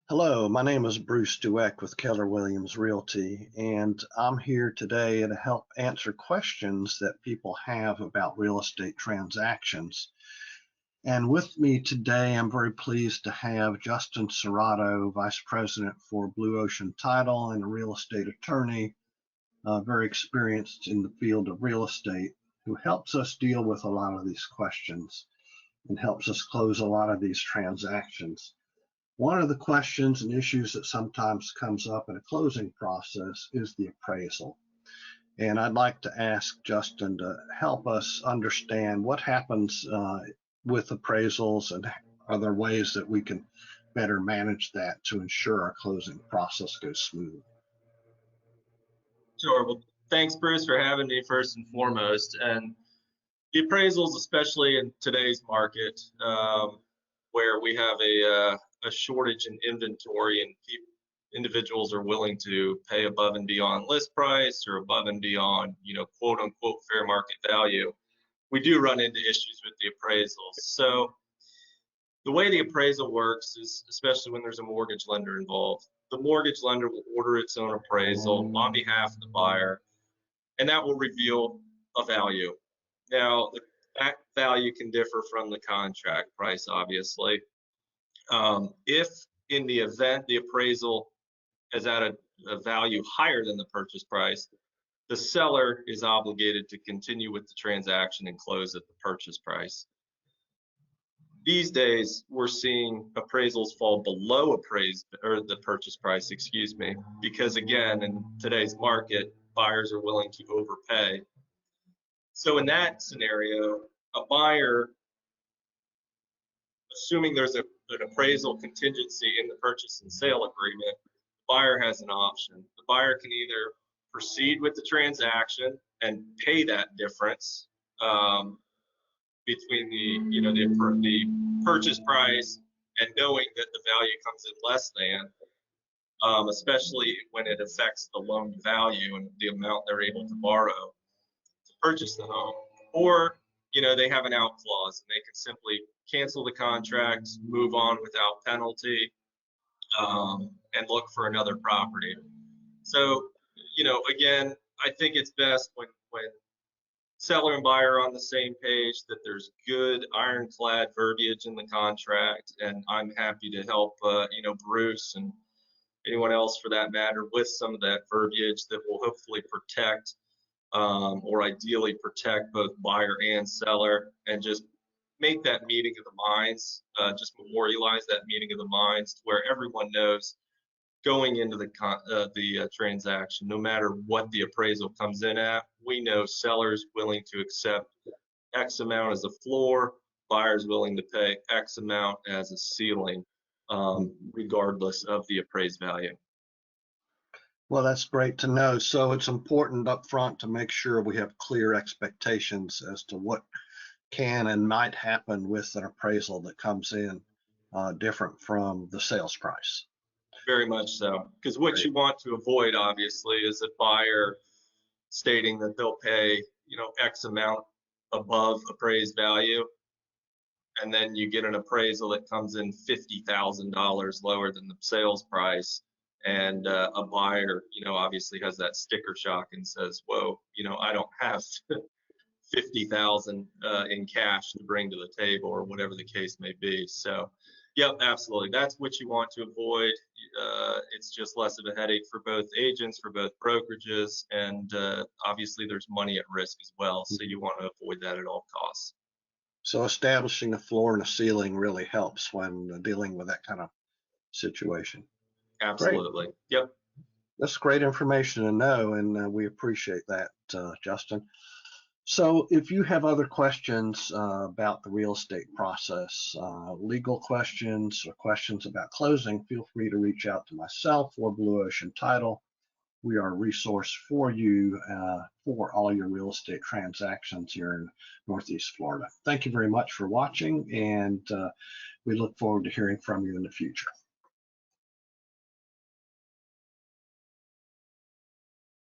Hello, my name is Bruce Dueck with Keller Williams Realty, and I'm here today to help answer questions that people have about real estate transactions. And with me today, I'm very pleased to have Justin Serrato, Vice President for Blue Ocean Title and a real estate attorney, very experienced in the field of real estate, who helps us deal with a lot of these questions and helps us close a lot of these transactions. One of the questions and issues that sometimes comes up in a closing process is the appraisal. And I'd like to ask Justin to help us understand what happens with appraisals, and are there ways that we can better manage that to ensure our closing process goes smooth? Sure. Well, thanks, Bruce, for having me first and foremost. And the appraisals, especially in today's market, where we have a shortage in inventory and individuals are willing to pay above and beyond list price or above and beyond, quote unquote, fair market value, we do run into issues with the appraisals. So the way the appraisal works is, especially when there's a mortgage lender involved, the mortgage lender will order its own appraisal on behalf of the buyer, and that will reveal a value. Now, that value can differ from the contract price, obviously. If in the event the appraisal is at a value higher than the purchase price, the seller is obligated to continue with the transaction and close at the purchase price. These days, we're seeing appraisals fall below the purchase price, excuse me, because again, in today's market, buyers are willing to overpay. So in that scenario, a buyer, assuming there's an appraisal contingency in the purchase and sale agreement, the buyer has an option. The buyer can either proceed with the transaction and pay that difference between the purchase price and knowing that the value comes in less than, especially when it affects the loan value and the amount they're able to borrow to purchase the home. Or, they have an out clause and they can simply cancel the contract, move on without penalty, and look for another property. So, again, I think it's best when seller and buyer are on the same page, that there's good ironclad verbiage in the contract, and I'm happy to help Bruce and anyone else for that matter with some of that verbiage that will hopefully protect or ideally protect both buyer and seller, and just make that meeting of the minds, just memorialize that meeting of the minds to where everyone knows going into the transaction, no matter what the appraisal comes in at, we know sellers willing to accept X amount as a floor, buyers willing to pay X amount as a ceiling, regardless of the appraised value. Well, that's great to know. So it's important up front to make sure we have clear expectations as to what can and might happen with an appraisal that comes in different from the sales price. Very much so, because what you want to avoid, obviously, is a buyer stating that they'll pay, X amount above appraised value, and then you get an appraisal that comes in $50,000 lower than the sales price, and a buyer, obviously has that sticker shock and says, "Whoa, I don't have 50,000 in cash to bring to the table," or whatever the case may be. So, yep, absolutely. That's what you want to avoid. It's just less of a headache for both agents, for both brokerages, and obviously there's money at risk as well. So you want to avoid that at all costs. So establishing a floor and a ceiling really helps when dealing with that kind of situation. Absolutely. Great. Yep. That's great information to know, and we appreciate that, Justin. So if you have other questions about the real estate process, legal questions or questions about closing, feel free to reach out to myself or Blue Ocean Title. We are a resource for you for all your real estate transactions here in Northeast Florida. Thank you very much for watching, and we look forward to hearing from you in the future.